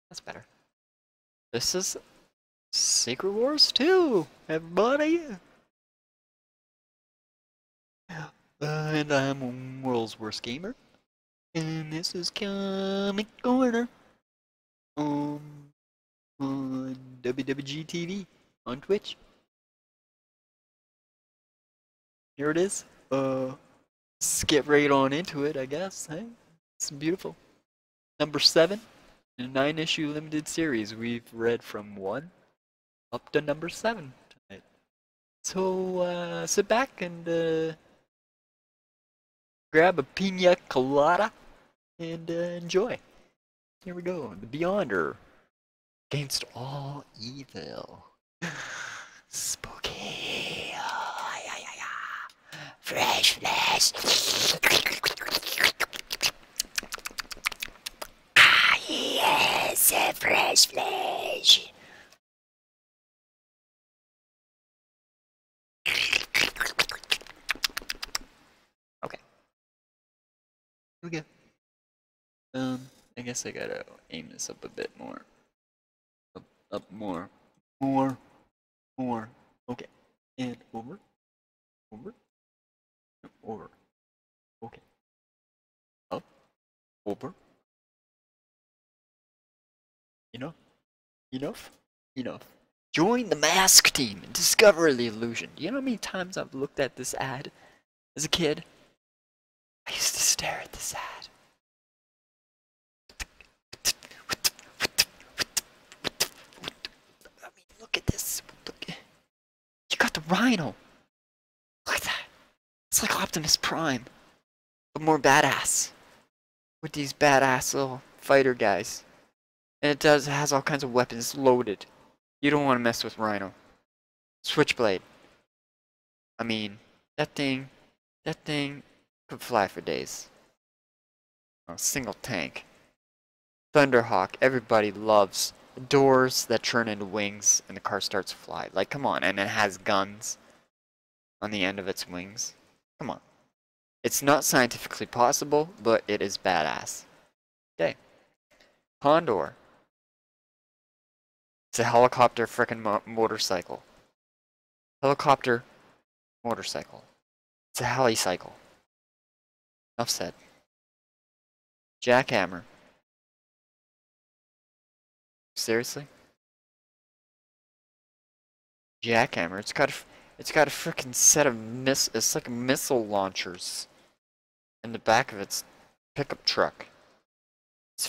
That's better. This is Secret Wars 2, everybody! And I'm World's Worst Gamer. And this is Comic Corner. On WWGtv on Twitch. Here it is. Let's get right on into it, I guess. Hey, it's beautiful. Number 7 in a 9-issue limited series. We've read from 1 up to number 7 tonight. So sit back and grab a pina colada and enjoy. Here we go. The Beyonder. Against all evil. Spooky. Fresh flesh. Ah, yes, fresh flesh. Okay. Here we go. I guess I gotta aim this up a bit more. Up more. More. Okay. And over. Over. Over. Okay. Up. Over. Enough. Enough. Join the mask team and discover the illusion. Do you know how many times I've looked at this ad as a kid? I used to stare at this ad. I mean, look at this. You got the Rhino. Look at that. It's like Optimus Prime, but more badass. With these badass little fighter guys. And it has all kinds of weapons loaded. You don't want to mess with Rhino. Switchblade. I mean, that thing could fly for days. A single tank. Thunderhawk, everybody loves. Doors that turn into wings and the car starts to fly. Like, come on. And it has guns on the end of its wings. Come on. It's not scientifically possible, but it is badass. Okay. Condor. It's a helicopter frickin' motorcycle. Helicopter motorcycle. It's a helicycle. Enough said. Jackhammer. Seriously? Jackhammer. It's got a frickin' set of it's like missile launchers in the back of its pickup truck. It's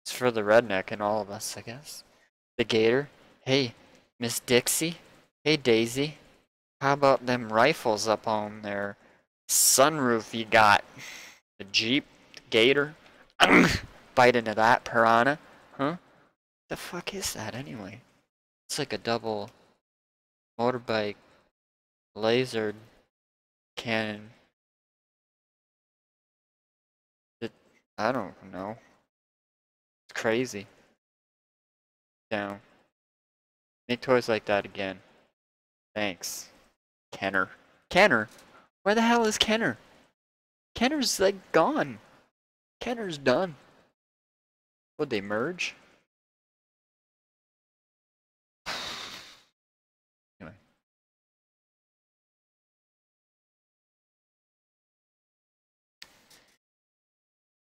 for the redneck and all of us, I guess. The Gator. Hey, Miss Dixie. Hey, Daisy. How about them rifles up on their sunroof you got? The Jeep, the Gator. Bite into that piranha. Huh? The fuck is that anyway? It's like a double motorbike laser cannon. I don't know. It's crazy. Down. Make toys like that again. Thanks. Kenner. Kenner? Where the hell is Kenner? Kenner's like gone. Kenner's done. Would they merge? Anyway.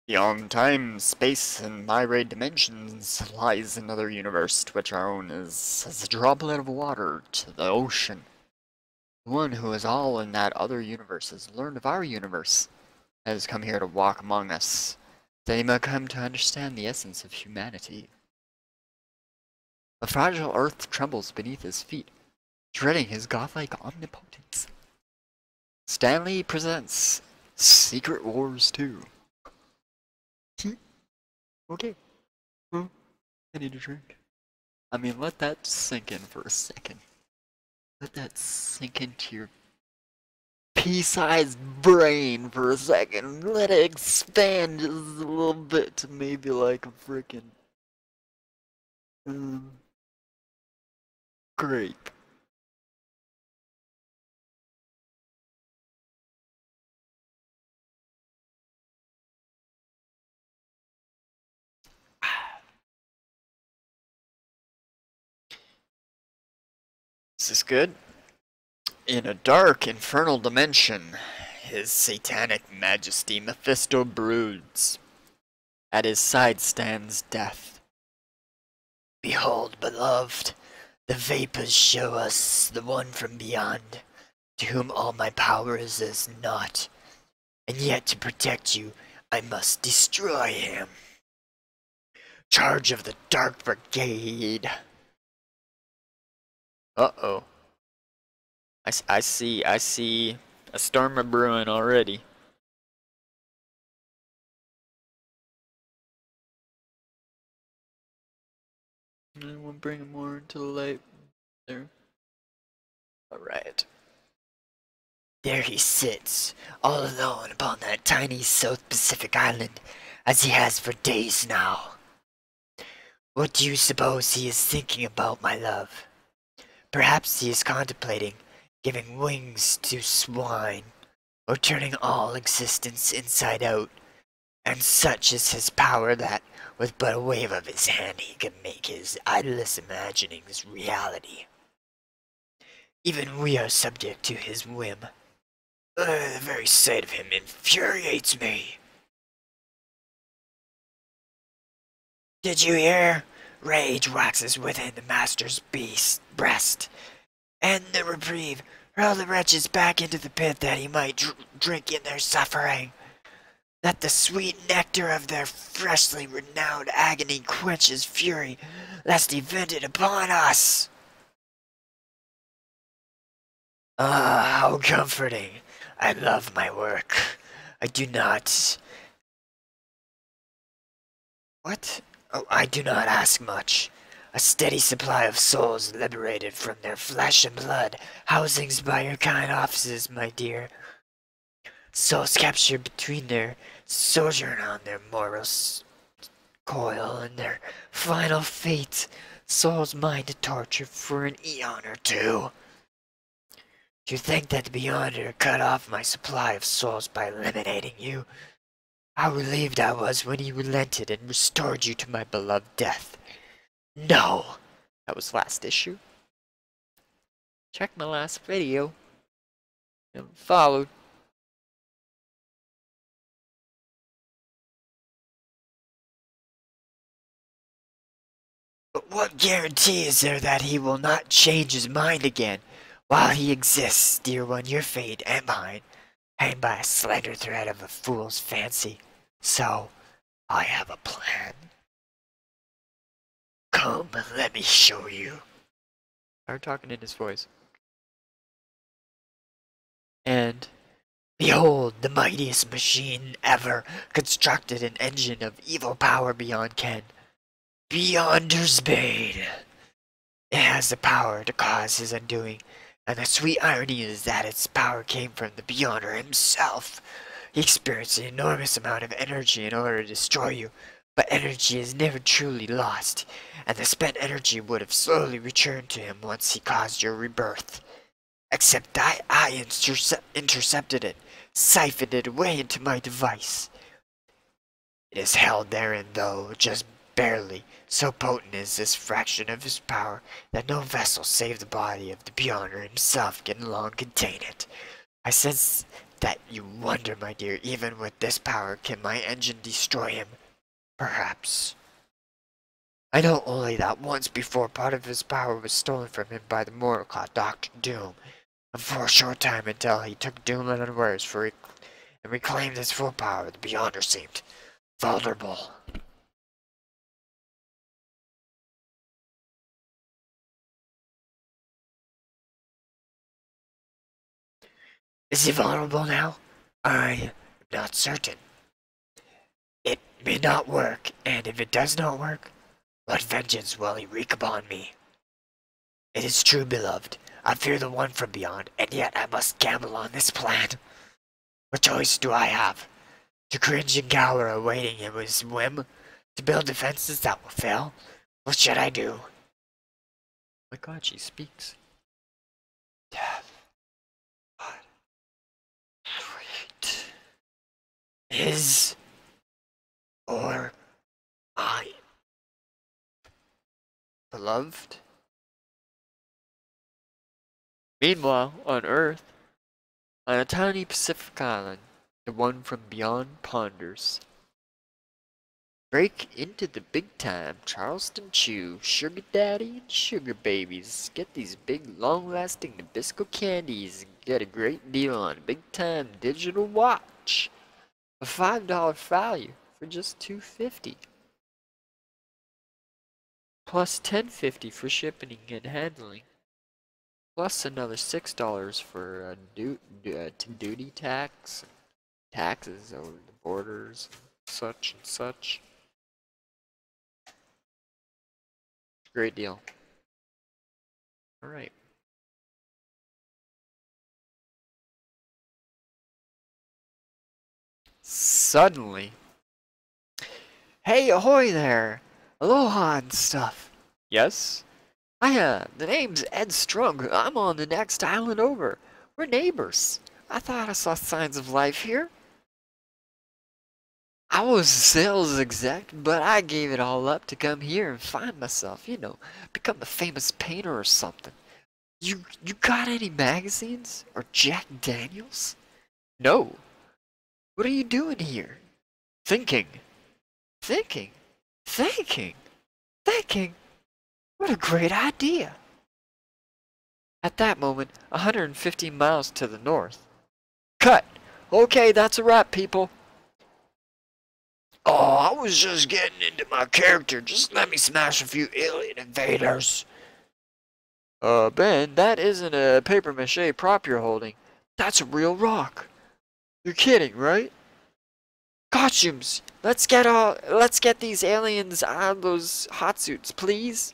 Beyond time, space, and myriad dimensions lies another universe to which our own is as a droplet of water to the ocean. The one who is all in that other universe has learned of our universe, has come here to walk among us, that he might come to understand the essence of humanity. The fragile earth trembles beneath his feet, dreading his godlike omnipotence. Stanley presents Secret Wars 2. Okay. Well, I need a drink. I mean, let that sink in for a second. Let that sink into your pea-sized brain for a second. Let it expand just a little bit to maybe like a freaking grape. Is this good? In a dark, infernal dimension, his satanic majesty Mephisto broods. At his side stands death. Behold, beloved, the vapors show us the one from beyond, to whom all my power is as naught. And yet to protect you, I must destroy him. Charge of the Dark Brigade. Uh-oh. I see a storm of brewing already. I won't bring him more into the light. There. Alright. There he sits, all alone upon that tiny South Pacific island, as he has for days now. What do you suppose he is thinking about, my love? Perhaps he is contemplating giving wings to swine, or turning all existence inside out, and such is his power that, with but a wave of his hand, he can make his idlest imaginings reality. Even we are subject to his whim. The very sight of him infuriates me. Did you hear? Rage waxes within the master's breast, and the reprieve hurl the wretches back into the pit that he might drink in their suffering. Let the sweet nectar of their freshly renowned agony quench his fury, lest he vent it upon us. Ah, how comforting. I love my work. I do not... What? Oh, I do not ask much. A steady supply of souls liberated from their flesh and blood, housings by your kind offices, my dear. Souls captured between their sojourn on their mortal coil and their final fate. Souls mine to torture for an eon or two. Do you think that the Beyonder cut off my supply of souls by eliminating you? How relieved I was when he relented and restored you to my beloved death. No! That was last issue. Check my last video. And followed. But what guarantee is there that he will not change his mind again? While he exists, dear one, your fate and mine hang by a slender thread of a fool's fancy. So, I have a plan. Come, let me show you. I'm talking in his voice. And behold, the mightiest machine ever constructed, an engine of evil power beyond ken. Beyonder's Bane. It has the power to cause his undoing, and the sweet irony is that its power came from the Beyonder himself. He experienced an enormous amount of energy in order to destroy you, but energy is never truly lost, and the spent energy would have slowly returned to him once he caused your rebirth. Except I intercepted it, siphoned it away into my device. It is held therein, though, just barely. So potent is this fraction of his power that no vessel save the body of the Beyonder himself can long contain it. I sense that you wonder, my dear, even with this power, can my engine destroy him? Perhaps. I know only that once before part of his power was stolen from him by the mortal called Dr. Doom, and for a short time until he took Doom unawares and reclaimed his full power, the Beyonder seemed vulnerable. Is he vulnerable now? I am not certain. It may not work, and if it does not work, what vengeance will he wreak upon me? It is true, beloved. I fear the one from beyond, and yet I must gamble on this plan. What choice do I have? To cringe and cower awaiting his whim? To build defenses that will fail? What should I do? Oh my god, she speaks. Death. God. Sweet. His or mine. Beloved? Meanwhile, on Earth, on a tiny Pacific island, the one from beyond ponders. Break into the big time Charleston Chew, Sugar Daddy and Sugar Babies. Get these big long-lasting Nabisco candies and get a great deal on a big time digital watch. A $5 value for just $2.50. Plus $10.50 for shipping and handling. Plus another $6 for duty tax, taxes over the borders, such and such. Great deal. Alright. Suddenly. Hey, ahoy there! Aloha and stuff. Yes? The name's Ed Strung. I'm on the next island over. We're neighbors. I thought I saw signs of life here. I was a sales exec, but I gave it all up to come here and find myself, you know, become a famous painter or something. You got any magazines? Or Jack Daniels? No. What are you doing here? Thinking. Thinking? Thinking? Thinking? What a great idea! At that moment, 150 miles to the north. Cut! Okay, that's a wrap, people. Oh, I was just getting into my character. Just let me smash a few alien invaders. Ben, that isn't a papier-mâché prop you're holding. That's a real rock. You're kidding, right? Costumes! Let's get these aliens out of those hot suits, please.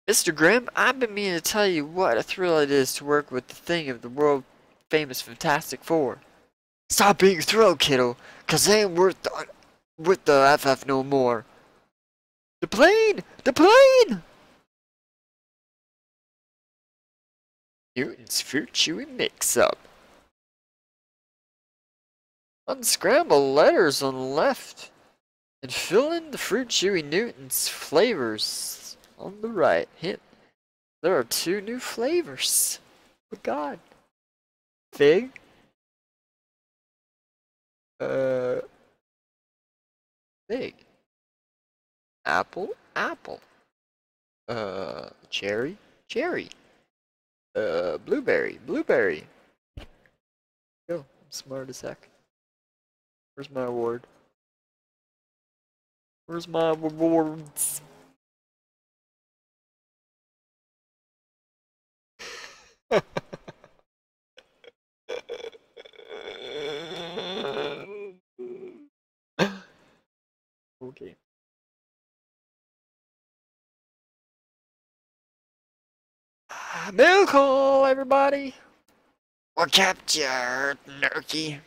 Mr. Grimm, I've been meaning to tell you what a thrill it is to work with the thing of the world-famous Fantastic Four. Stop being thrilled, kiddo, 'cause they ain't worth the FF no more. The plane! The plane! Newton's fruit chewy mix-up. Unscramble letters on the left, and fill in the fruit chewy Newton's flavors on the right. Hint: there are 2 new flavors. Oh God. Fig. Fig. Apple. Apple. Cherry. Cherry. Blueberry. Blueberry. Yo, I'm smart as heck. Where's my award? Where's my awards? Okay. Milk hole, everybody! What kept you hurt, Nerky?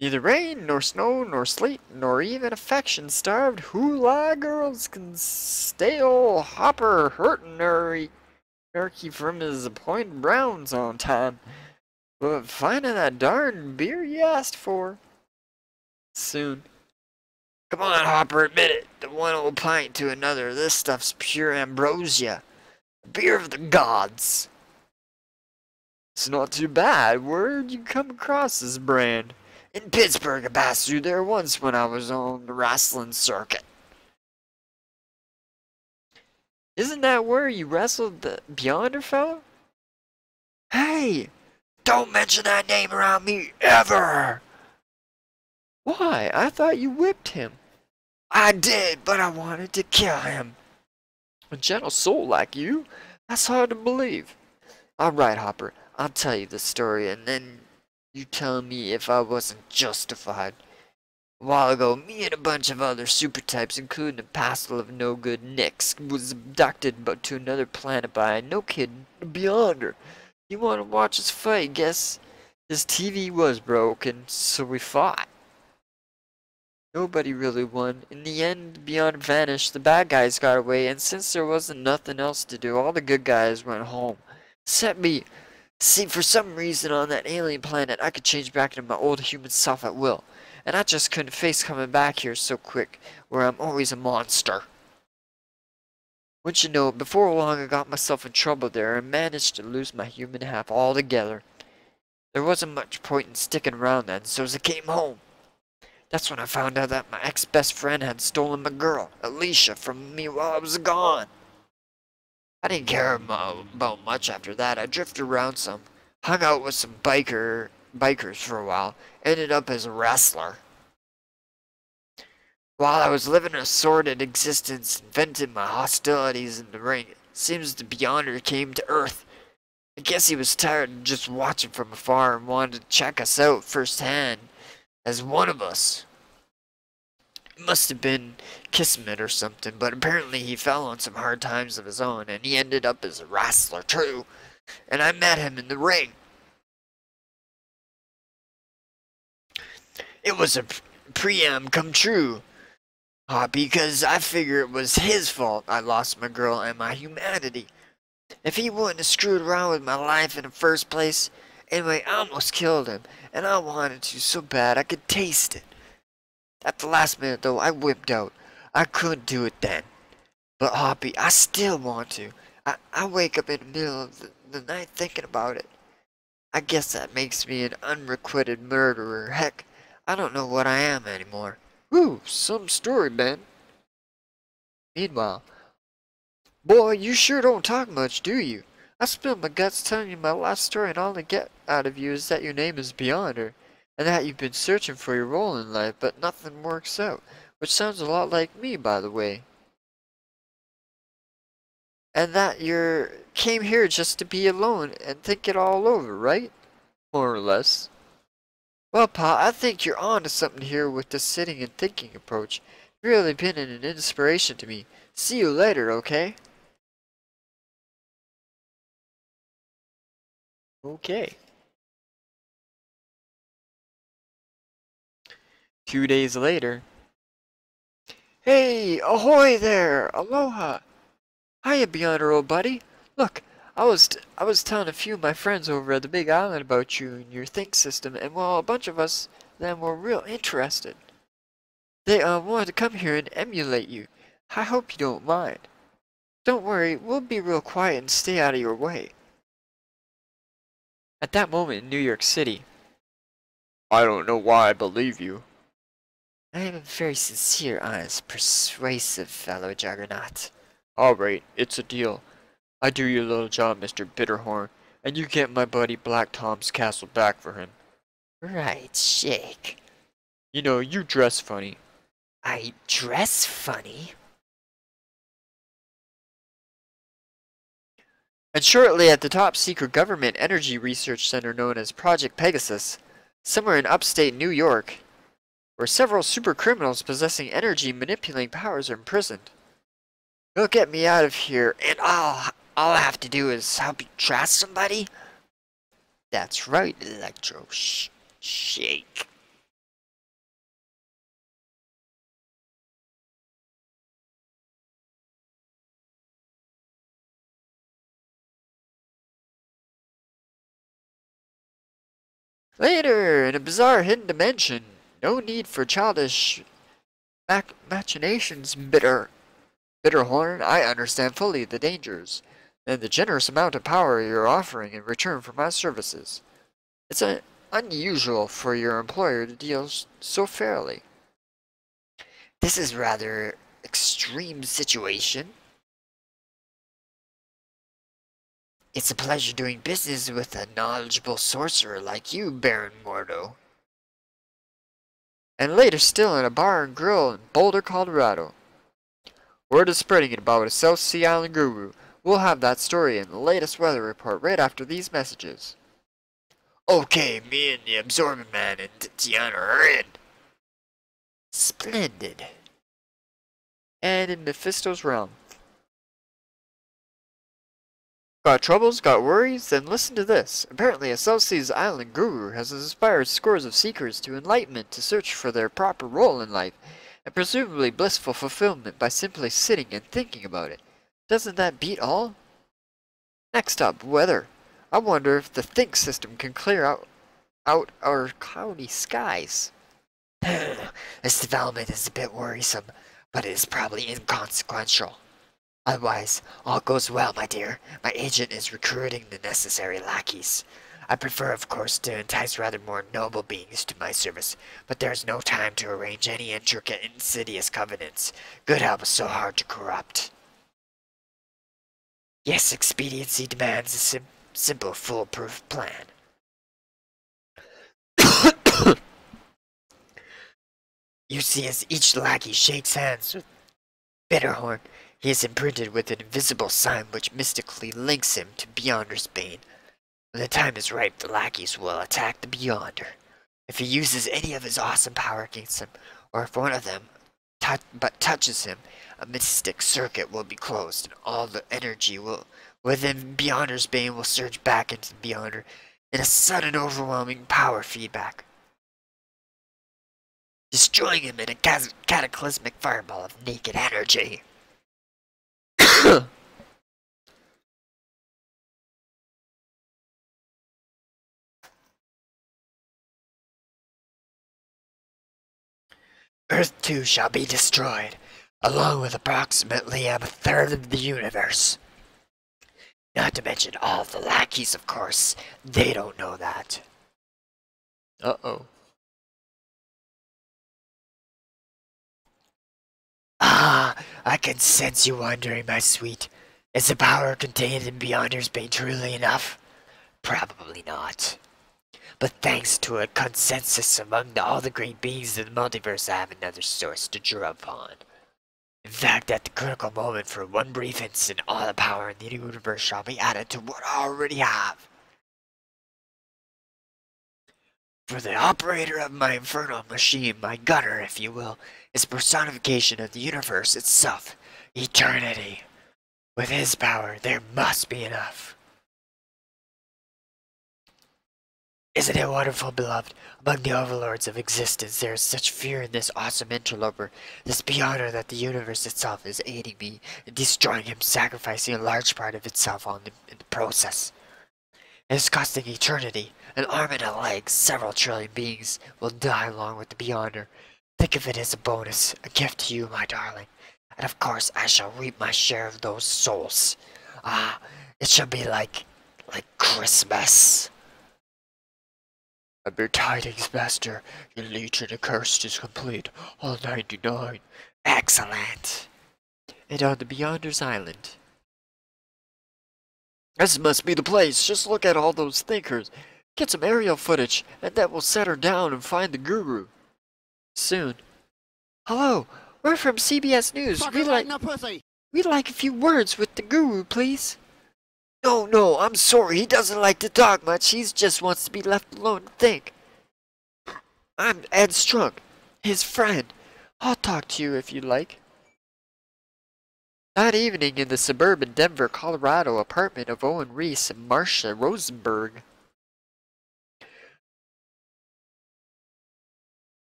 Neither rain, nor snow, nor sleet, nor even affection-starved hula girls can stay ol' Hopper hurtin' Nerky from his appointed rounds on time. But finding that darn beer you asked for. Soon. Come on, Hopper, admit it. The one old pint to another. This stuff's pure ambrosia. Beer of the gods. It's not too bad. Where'd you come across this brand? In Pittsburgh, I passed through there once when I was on the wrestling circuit. Isn't that where you wrestled the Beyonder fellow? Hey! Don't mention that name around me ever! Why? I thought you whipped him. I did, but I wanted to kill him. A gentle soul like you? That's hard to believe. Alright, Hopper, I'll tell you the story, and then you tell me if I wasn't justified. A while ago, me and a bunch of other super types, including a passel of no-good nicks, was abducted to another planet by a no-kid Beyonder. You want to watch us fight? Guess his TV was broken, so we fought. Nobody really won. In the end, Beyond vanished, the bad guys got away, and since there wasn't nothing else to do, all the good guys went home. Except me. See, for some reason on that alien planet, I could change back into my old human self at will. and I just couldn't face coming back here so quick, where I'm always a monster. Wouldn't you know it, before long I got myself in trouble there and managed to lose my human half altogether. There wasn't much point in sticking around then, so as I came home, that's when I found out that my ex-best friend had stolen my girl, Alicia, from me while I was gone. I didn't care about much after that. I drifted around some, hung out with some bikers for a while, ended up as a wrestler. While I was living a sordid existence and venting my hostilities in the ring, it seems the Beyonder came to Earth. I guess he was tired of just watching from afar and wanted to check us out firsthand as one of us. It must have been kismet or something, but apparently he fell on some hard times of his own, and he ended up as a wrestler too, and I met him in the ring. It was a preamp come true, because I figure it was his fault I lost my girl and my humanity. If he wouldn't have screwed around with my life in the first place, anyway, I almost killed him, and I wanted to so bad I could taste it. At the last minute, though, I whipped out. I couldn't do it then. But, Hoppy, I still want to. I wake up in the middle of the night thinking about it. I guess that makes me an unrequited murderer. Heck, I don't know what I am anymore. Whew, some story, Ben. Meanwhile, boy, you sure don't talk much, do you? I spilled my guts telling you my last story, and all I get out of you is that your name is Beyonder, and that you've been searching for your role in life, but nothing works out, which sounds a lot like me, by the way. And that you came here just to be alone and think it all over, right? More or less. Well, Pa, I think you're on to something here with this sitting and thinking approach. You've really been an inspiration to me. See you later, okay? Okay. 2 days later. Hey, ahoy there! Aloha! Hiya, Beyonder, old buddy. Look, I was telling a few of my friends over at the Big Island about you and your think system, and well, a bunch of us then were real interested. They wanted to come here and emulate you. I hope you don't mind. Don't worry, we'll be real quiet and stay out of your way. At that moment in New York City. I don't know why I believe you. I am a very sincere, honest, persuasive fellow, Juggernaut. Alright, it's a deal. I do your little job, Mr. Bitterhorn, and you get my buddy Black Tom's castle back for him. Right, Shake. You know, you dress funny. I dress funny? And shortly at the top secret government energy research center known as Project Pegasus, somewhere in upstate New York, where several super criminals possessing energy manipulating powers are imprisoned. You'll get me out of here, and all I have to do is help you trash somebody? That's right, Electro Shake. Later, in a bizarre hidden dimension, no need for childish machinations, Bitterhorn. I understand fully the dangers, and the generous amount of power you're offering in return for my services. It's unusual for your employer to deal so fairly. This is rather extreme situation. It's a pleasure doing business with a knowledgeable sorcerer like you, Baron Mordo. And later still in a bar and grill in Boulder, Colorado. Word is spreading about a South Sea Island guru. We'll have that story in the latest weather report right after these messages. Okay, me and the Absorbing Man and Tiana are in. Splendid. And in Mephisto's realm. Got troubles? Got worries? Then listen to this. Apparently a South Seas Island guru has inspired scores of seekers to enlightenment to search for their proper role in life, and presumably blissful fulfillment by simply sitting and thinking about it. Doesn't that beat all? Next up, weather. I wonder if the think system can clear out our cloudy skies. This development is a bit worrisome, but it is probably inconsequential. Otherwise, all goes well, my dear. My agent is recruiting the necessary lackeys. I prefer, of course, to entice rather more noble beings to my service, but there is no time to arrange any intricate, insidious covenants. Good help is so hard to corrupt. Yes, expediency demands a simple, foolproof plan. You see, as each lackey shakes hands with Bitterhorn, he is imprinted with an invisible sign which mystically links him to Beyonder's Bane. When the time is ripe, the lackeys will attack the Beyonder. If he uses any of his awesome power against them, or if one of them touches him, a mystic circuit will be closed, and all the energy within Beyonder's Bane will surge back into the Beyonder in a sudden overwhelming power feedback, destroying him in a cataclysmic fireball of naked energy. Earth too shall be destroyed, along with approximately a third of the universe. Not to mention all the lackeys, of course. They don't know that. Uh-oh. Ah, I can sense you wondering, my sweet. Is the power contained in Beyonder's Bane truly enough? Probably not. But thanks to a consensus among all the great beings of the multiverse, I have another source to draw upon. In fact, at the critical moment, for one brief instant, all the power in the universe shall be added to what I already have. For the operator of my infernal machine, my gunner, if you will, is a personification of the universe itself, eternity. With his power, there must be enough. Isn't it wonderful, beloved? Among the overlords of existence, there is such fear in this awesome interloper, this Beyonder, that the universe itself is aiding me in destroying him, sacrificing a large part of itself in the process. It is costing eternity, an arm and a leg. Several trillion beings will die along with the Beyonder. Think of it as a bonus, a gift to you, my darling. And of course, I shall reap my share of those souls. Ah, it shall be like Christmas. A bear tidings, master. Your legion accursed is complete. All 99. Excellent. And on the Beyonder's island. This must be the place. Just look at all those thinkers. Get some aerial footage, and that will set her down and find the guru. Soon. Hello, we're from CBS News. We'd like a few words with the guru, please. No, I'm sorry. He doesn't like to talk much. He just wants to be left alone to think. I'm Ed Strunk, his friend. I'll talk to you if you like. That evening in the suburban Denver, Colorado apartment of Owen Reese and Marcia Rosenberg.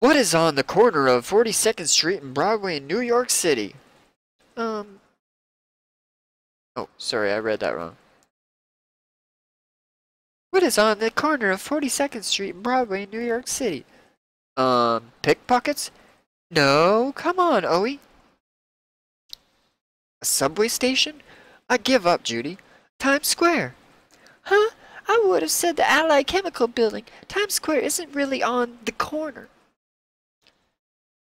What is on the corner of 42nd Street and Broadway in New York City? Oh, sorry, I read that wrong. What is on the corner of 42nd Street and Broadway in New York City? Pickpockets? No, come on, Owie. A subway station? I give up, Judy. Times Square. Huh? I would have said the Allied Chemical Building. Times Square isn't really on the corner.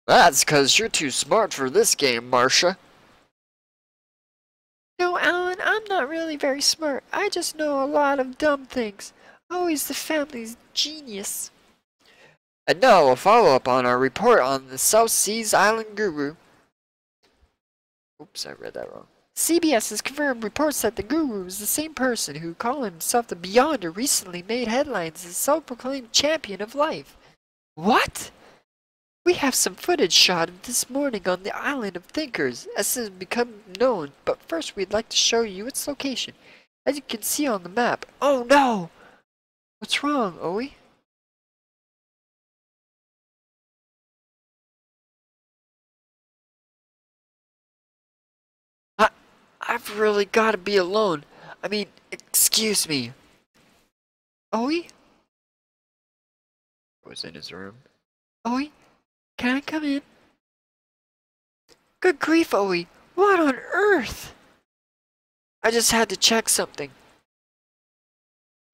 That's 'cause you're too smart for this game, Marcia. No, Alan, I'm not really very smart. I just know a lot of dumb things. Always the family's genius. And now a follow-up on our report on the South Seas Island Guru. Oops, I read that wrong. CBS has confirmed reports that the guru is the same person who, calling himself the Beyonder, recently made headlines as self-proclaimed champion of life. What? We have some footage shot of this morning on the Island of Thinkers, as it has become known, but first we'd like to show you its location. As you can see on the map. Oh no! What's wrong, Owie? I've really got to be alone. I mean, excuse me. Owie? I was in his room. Owie, can I come in? Good grief, Owie, what on earth? I just had to check something.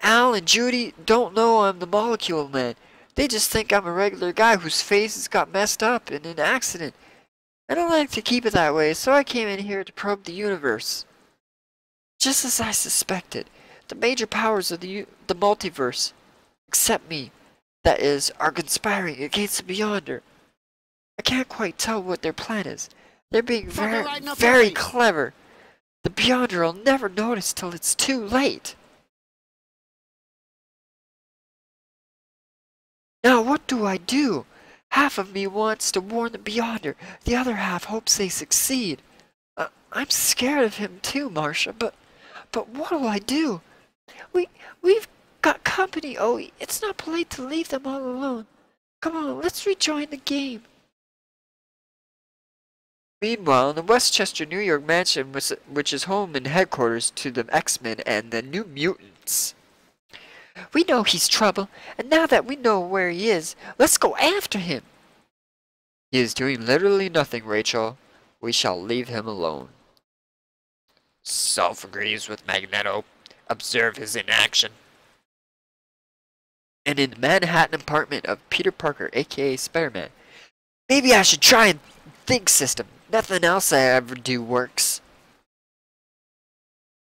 Al and Judy don't know I'm the molecule man. They just think I'm a regular guy whose face has got messed up in an accident. And I like to keep it that way, so I came in here to probe the universe. Just as I suspected, the major powers of the multiverse, except me, that is, are conspiring against the Beyonder. I can't quite tell what their plan is. They're being very clever. The Beyonder will never notice till it's too late. Now what do I do? Half of me wants to warn the Beyonder, the other half hopes they succeed. I'm scared of him too, Marcia, but what'll I do? We've got company, Owie. It's not polite to leave them all alone. Come on, let's rejoin the game. Meanwhile, in the Westchester, New York mansion, which is home and headquarters to the X-Men and the New Mutants. We know he's trouble, and now that we know where he is, let's go after him. He is doing literally nothing, Rachel. We shall leave him alone. Self agrees with Magneto. Observe his inaction. And in the Manhattan apartment of Peter Parker, aka Spider-Man. Maybe I should try and think system. Nothing else I ever do works.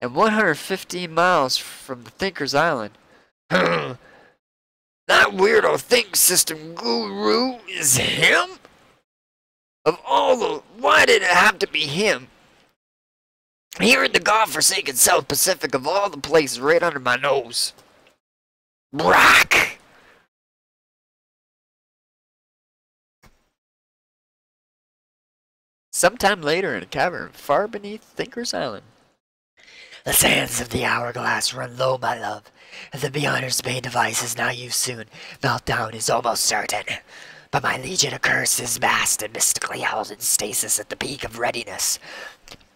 And 115 miles from the Thinker's Island. That weirdo think system guru is him? Of all the... Why did it have to be him? Here in the godforsaken South Pacific of all the places right under my nose. Brack! Sometime later in a cavern far beneath Thinker's Island. The sands of the hourglass run low, my love, and the Beyonder's main device is now used soon. Meltdown is almost certain. But my legion of curse is vast and mystically held in stasis at the peak of readiness.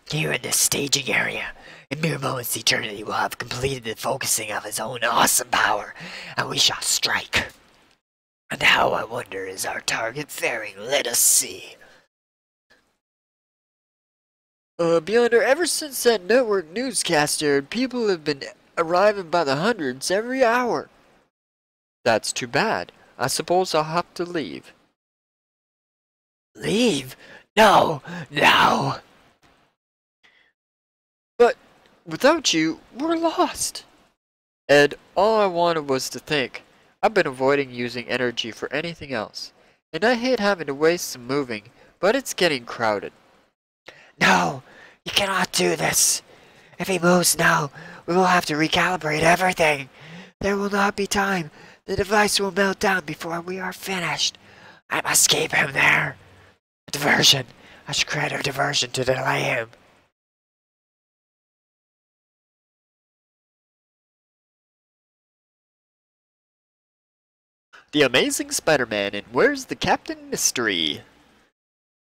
Here in this staging area, in mere moments eternity will have completed the focusing of his own awesome power, and we shall strike. And how, I wonder, is our target faring? Let us see. Beyonder, ever since that network newscast aired, people have been arriving by the hundreds every hour. That's too bad. I suppose I'll have to leave. Leave? No, no. But without you, we're lost. Ed, all I wanted was to think. I've been avoiding using energy for anything else. And I hate having to waste some moving, but it's getting crowded. No, you cannot do this. If he moves now, we will have to recalibrate everything. There will not be time. The device will melt down before we are finished. I must keep him there. A diversion. I should create a diversion to delay him. The Amazing Spider-Man and Where's the Captain Mystery?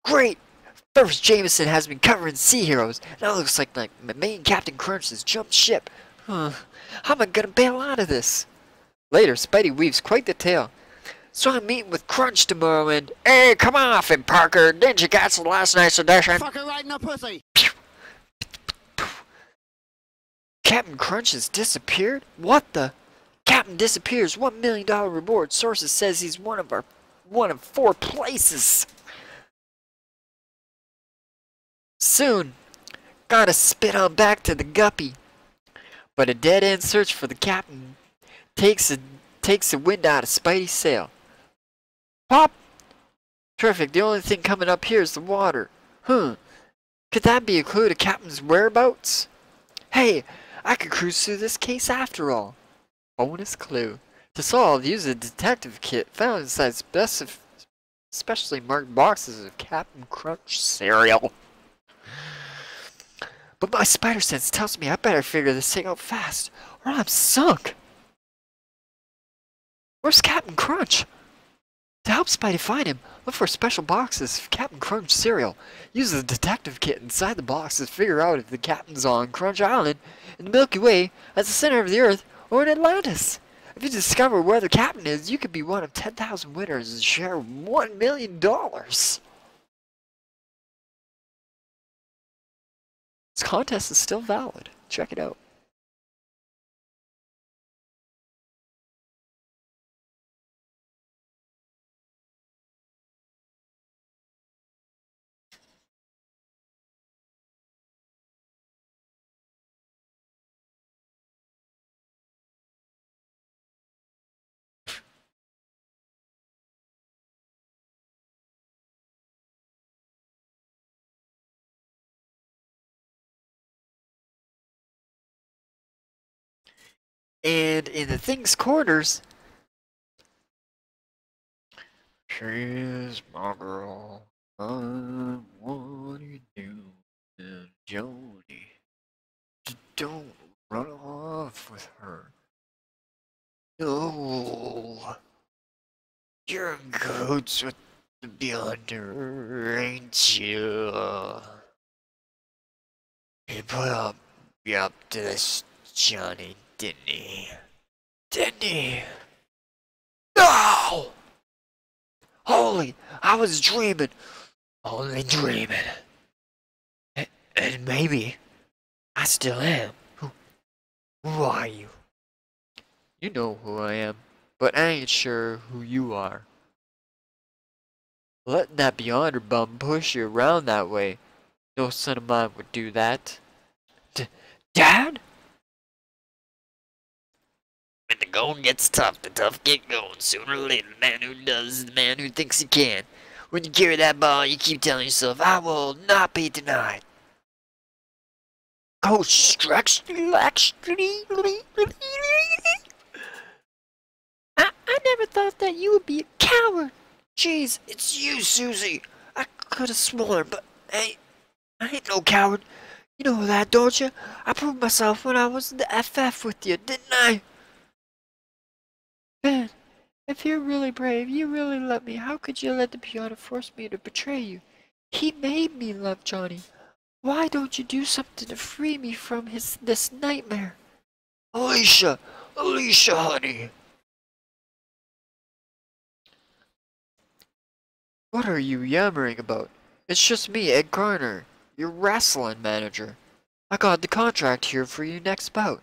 Great! First Jameson has been covering sea heroes. Now it looks like my main Captain Crunch has jumped ship. How am I gonna bail out of this? Later, Spidey weaves quite the tale. So I'm meeting with Crunch tomorrow and... Hey, come off it, Parker. Didn't you cancel last night's edition? Fucker right in the pussy. Captain Crunch has disappeared? What the? Captain disappears. $1 million reward. Sources says he's one of 4 places. Soon, gotta spit on back to the guppy. But a dead-end search for the captain takes the wind out of Spidey's sail. Pop! Terrific, the only thing coming up here is the water. Could that be a clue to Captain's whereabouts? Hey, I could cruise through this case after all. Bonus clue. To solve, use a detective kit found inside specially marked boxes of Captain Crunch cereal. But my spider sense tells me I better figure this thing out fast, or I'm sunk. Where's Captain Crunch? To help Spidey find him, look for special boxes of Captain Crunch cereal. Use the detective kit inside the boxes to figure out if the captain's on Crunch Island, in the Milky Way, at the center of the Earth, or in Atlantis. If you discover where the captain is, you could be one of 10,000 winners and share $1 million. This contest is still valid. Check it out. And in the Thing's quarters, she's my girl. What are you doing, Joni? Don't run off with her. No. You're in cahoots with the Beyonder, ain't you? He put me up to this, Johnny, didn't he? Didn't he? No! Holy, I was dreaming. Only dreaming. And maybe I still am. Who are you? You know who I am, but I ain't sure who you are. Letting that Beyonder bum push you around that way. No son of mine would do that. Dad? When the going gets tough, the tough get going. Sooner or later, the man who does is the man who thinks he can. When you carry that ball, you keep telling yourself, I will not be denied. Go stretch, I never thought that you would be a coward. Jeez, it's you, Susie. I could have sworn, but I ain't no coward. You know that, don't you? I proved myself when I was in the FF with you, didn't I? Ben, if you're really brave, you really love me, how could you let the piano force me to betray you? He made me love Johnny. Why don't you do something to free me from this nightmare? Alicia, honey. What are you yammering about? It's just me, Ed Garner, your wrestling manager. I got the contract here for you next bout.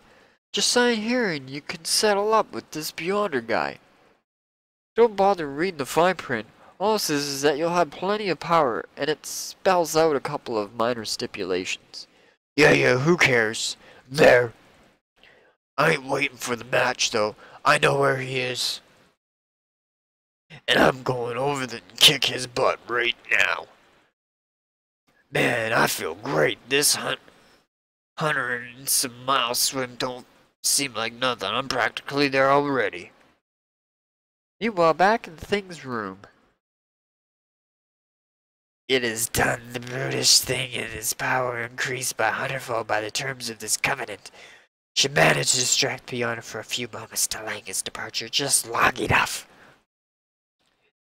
Just sign here and you can settle up with this Beyonder guy. Don't bother reading the fine print. All it says is that you'll have plenty of power, and it spells out a couple of minor stipulations. Yeah, who cares? There. I ain't waiting for the match, though. I know where he is. And I'm going over there and kick his butt right now. Man, I feel great. This 100 and some mile swim don't seem like nothing. I'm practically there already. Meanwhile, back in the Thing's room. It is done. The brutish thing and its power increased by 100-fold by the terms of this covenant. She managed to distract Beyonder for a few moments, delaying his departure just long enough.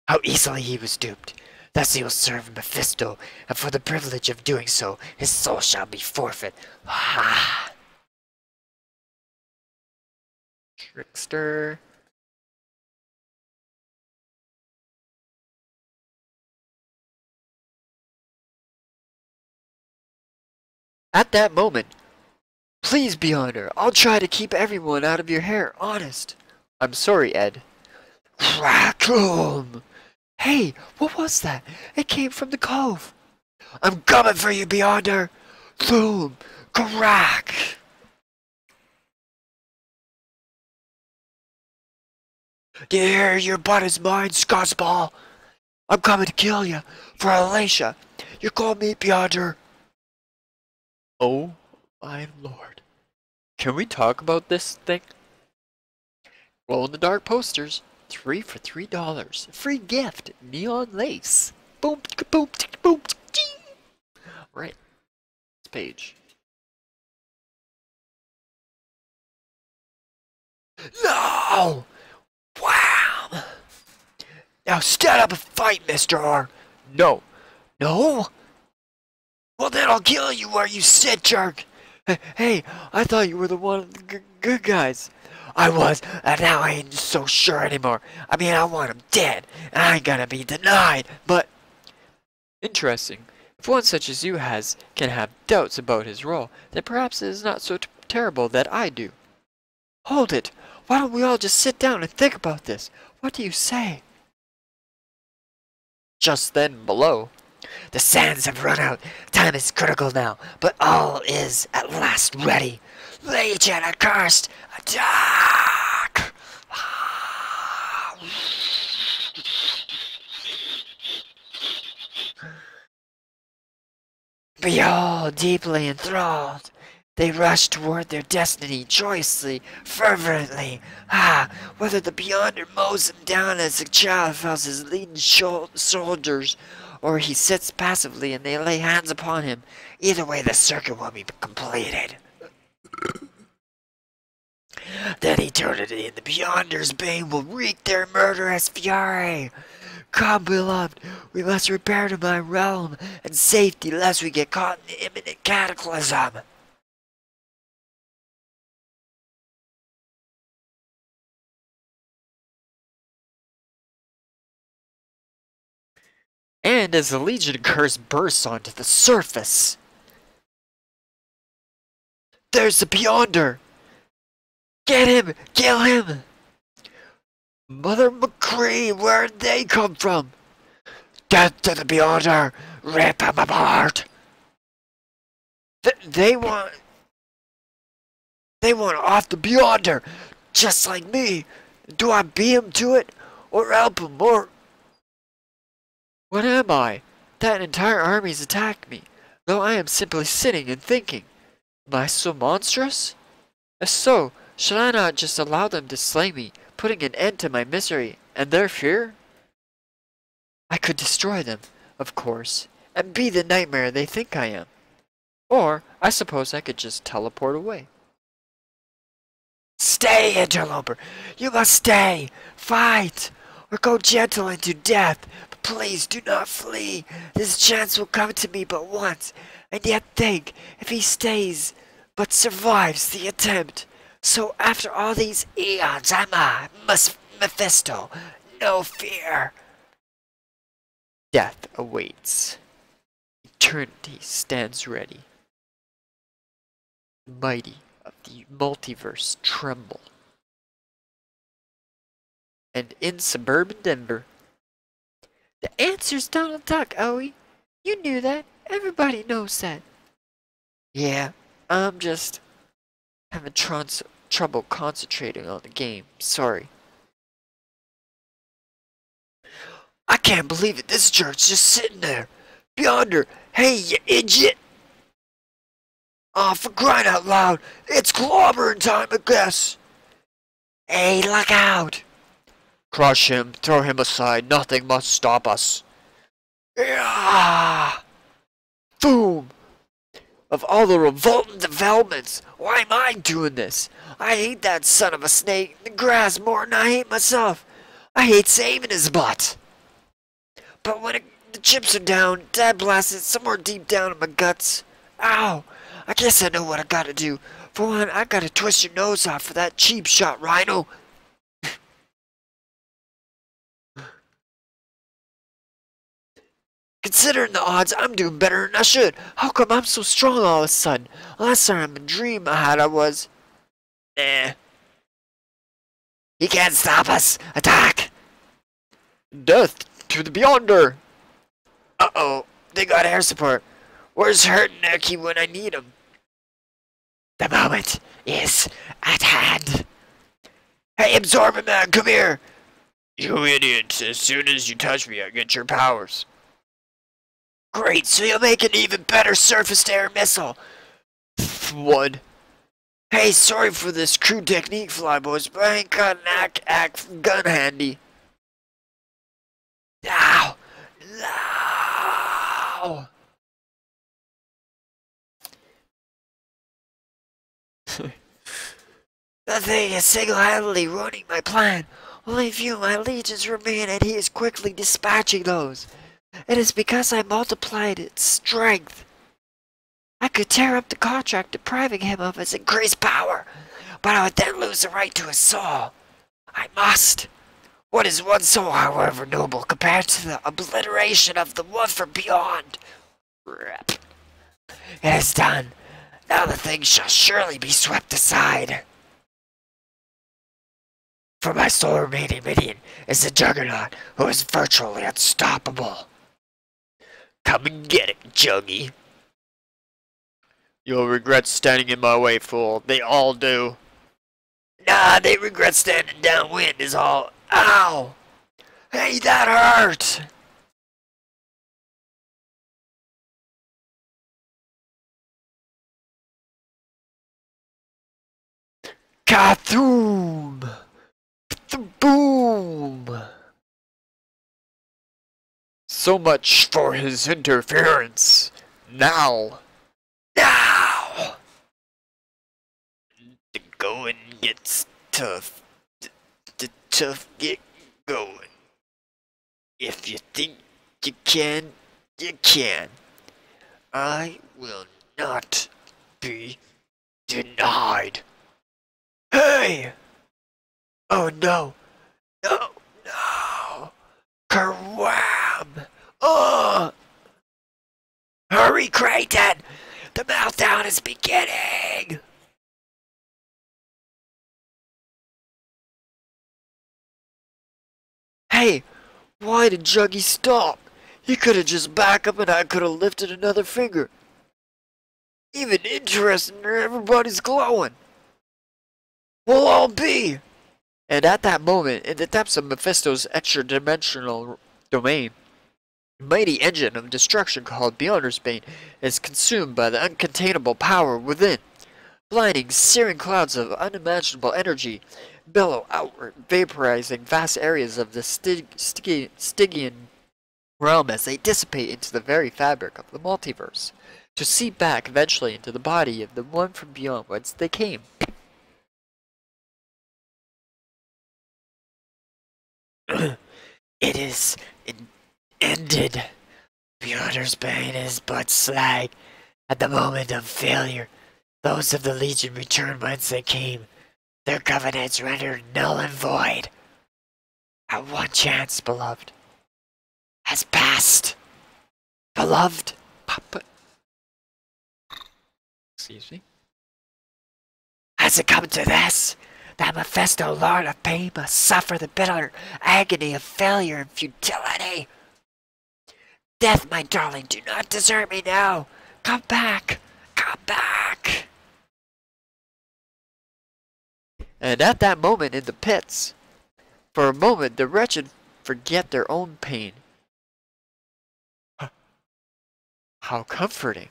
How easily he was duped. Thus he will serve Mephisto, and for the privilege of doing so, his soul shall be forfeit. Ha! Trickster. At that moment, please, Beyonder, I'll try to keep everyone out of your hair, honest. I'm sorry, Ed. Crack'em! Hey, what was that? It came from the cove. I'm coming for you, Beyonder. Boom! Crack! Do you hear? Your butt is mine, Scotsball. I'm coming to kill you for Alicia. You call me Beyonder. Oh, my lord. Can we talk about this thing? Glow-in-the-dark posters. 3 for $3. Free gift. Neon lace. Boom, boom, boom, ching. Right. This page. No! Wow! Now stand up and fight, Mr. R. No. No? Well, then I'll kill you where you sit, jerk. Hey, I thought you were the one good guys. I was, and now I ain't so sure anymore. I mean, I want him dead, and I ain't gonna be denied, but... Interesting. If one such as you can have doubts about his role, then perhaps it is not so terrible that I do. Hold it! Why don't we all just sit down and think about this? What do you say? Just then, below, the sands have run out. Time is critical now, but all is at last ready. Legion accursed, attack! Behold, deeply enthralled, they rush toward their destiny joyously, fervently. Whether the Beyonder mows them down as a child fells his leaden shoulders, or he sits passively and they lay hands upon him, either way the circuit will be completed. Then eternity and the Beyonder's bane will wreak their murderous fury. Come, beloved, we must repair to my realm and safety lest we get caught in the imminent cataclysm. And as the Legion curse bursts onto the surface, there's the Beyonder! Get him! Kill him! Mother McCree, where'd they come from? Death to the Beyonder! Rip him apart! They want off the Beyonder, just like me. Do I beat him to it, or help him, or... What am I? That entire army's attacked me, though I am simply sitting and thinking. Am I so monstrous? If so, should I not just allow them to slay me, putting an end to my misery and their fear? I could destroy them, of course, and be the nightmare they think I am. Or, I suppose I could just teleport away. Stay, interloper! You must stay! Fight! Or go gentle into death! But please do not flee! This chance will come to me but once, and yet think, if he stays, but survives the attempt. So after all these eons, I'm Mephisto. No fear. Death awaits. Eternity stands ready. The mighty of the multiverse tremble. And in suburban Denver, the answer's Donald Duck, Owie. You knew that. Everybody knows that. Yeah, I'm just having trouble concentrating on the game. Sorry. I can't believe it. This jerk's just sitting there. Beyonder. Hey, you idiot. Aw, for crying out loud. It's clobbering time, I guess. Hey, look out. Crush him. Throw him aside. Nothing must stop us. Yeah. Boom. Of all the revolting developments, why am I doing this? I hate that son of a snake in the grass more than I hate myself. I hate saving his butt. But when the chips are down, Dad blasted somewhere deep down in my guts. Ow! I guess I know what I gotta do. For one, I gotta twist your nose off for that cheap shot, Rhino. Considering the odds, I'm doing better than I should. How come I'm so strong all of a sudden? Last time a dream I had I was... Nah. He can't stop us. Attack! Death to the Beyonder! Uh-oh. They got air support. Where's Hurtnecky when I need him? The moment is at hand. Hey, Absorbent Man, come here. You idiot. As soon as you touch me, I get your powers. Great, so you'll make an even better surface-to-air missile. What? Hey, sorry for this crude technique, Flyboys, but I ain't got an act gun handy. Ow! Ow! The thing is single-handedly ruining my plan. Only a few of my legions remain, and he is quickly dispatching those. It is because I multiplied its strength. I could tear up the contract, depriving him of its increased power. but I would then lose the right to a soul. I must. What is one soul, however noble, compared to the obliteration of the one from beyond? Rip. It is done. Now the thing shall surely be swept aside. For my sole remaining minion is the Juggernaut, who is virtually unstoppable. Come and get it, Juggy. You'll regret standing in my way, fool. They all do. Nah, they regret standing downwind is all. Ow! Hey, that hurt! Kathoom! Boom! So much for his interference. Now! Now! The going gets tough. The tough get going. If you think you can, you can. I will not be denied. Hey! Oh no! No! No! Kerwham! Oh! Hurry, Creighton! The meltdown is beginning! Hey! Why did Juggy stop? He could have just backed up and I could have lifted another finger. Even interesting, everybody's glowing. We'll all be! And at that moment, in the depths of Mephisto's extra-dimensional domain, the mighty engine of destruction called Beyonder's Bane is consumed by the uncontainable power within. Blinding, searing clouds of unimaginable energy billow outward, vaporizing vast areas of the Stygian realm as they dissipate into the very fabric of the multiverse, to seep back eventually into the body of the one from beyond whence they came. It is ended. Beyonder's Bane is but slag. At the moment of failure, those of the Legion return whence they came, their covenants rendered null and void. Our one chance, beloved, has passed. Beloved, Papa. Excuse me? has it come to this? That Mephisto, Lord of Pain, must suffer the bitter agony of failure and futility. Death, my darling, do not desert me now. Come back. Come back. And at that moment in the pits, for a moment the wretched forget their own pain. How comforting.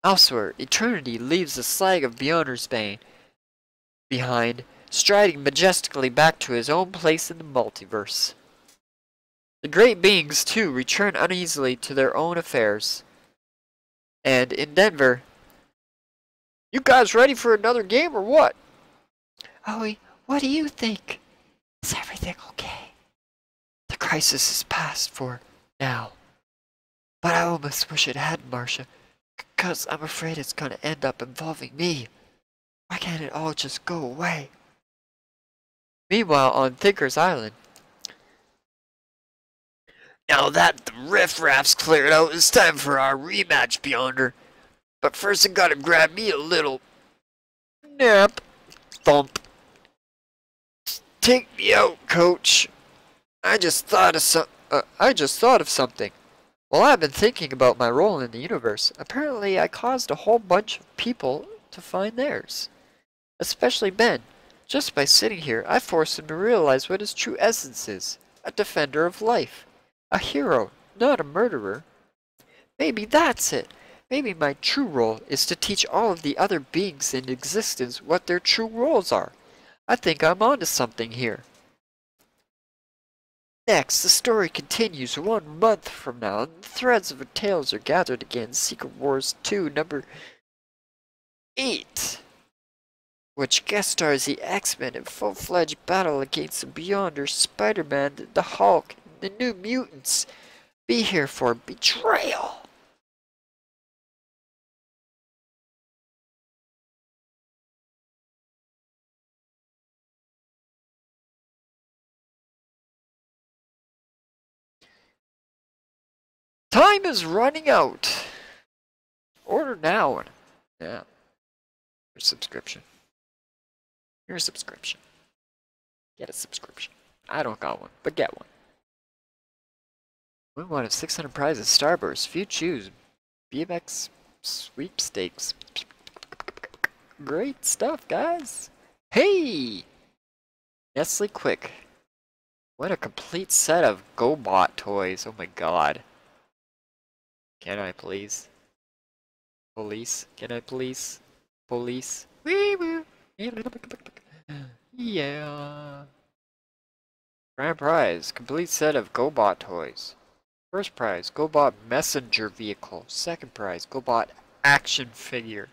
Elsewhere, eternity leaves the slag of Beyonder's Bane behind, striding majestically back to his own place in the multiverse. The great beings, too, return uneasily to their own affairs. And in Denver, you guys ready for another game or what? Owie, what do you think? Is everything okay? The crisis is past for now. But I almost wish it hadn't, Marcia, 'cause I'm afraid it's gonna end up involving me. Why can't it all just go away? Meanwhile, on Thinker's Island, Now that the riffraff's cleared out, it's time for our rematch, Beyonder. But first I gotta grab me a little nap. Thump. Take me out, coach. I just thought of something. While I've been thinking about my role in the universe, apparently I caused a whole bunch of people to find theirs. Especially Ben. Just by sitting here, I forced him to realize what his true essence is. A defender of life. A hero, not a murderer. Maybe that's it. Maybe my true role is to teach all of the other beings in existence what their true roles are. I think I'm onto something here. Next, the story continues 1 month from now, and the threads of our tales are gathered again. Secret Wars 2, number 8, which guest stars the X-Men in full-fledged battle against the Beyonders, Spider-Man, the Hulk, and the New Mutants. Be here for betrayal. Time is running out. Order now. Yeah. Your subscription. Your subscription. Get a subscription. I don't got one, but get one. Win one of 600 prizes. Starburst. Few choose. BMX sweepstakes. Great stuff, guys. Hey! Nestle Quick. What a complete set of GoBot toys. Oh my god. Can I please? Police? Can I please? Police? Yeah. Grand prize. Complete set of GoBot toys. First prize, GoBot messenger vehicle. Second prize, GoBot action figure.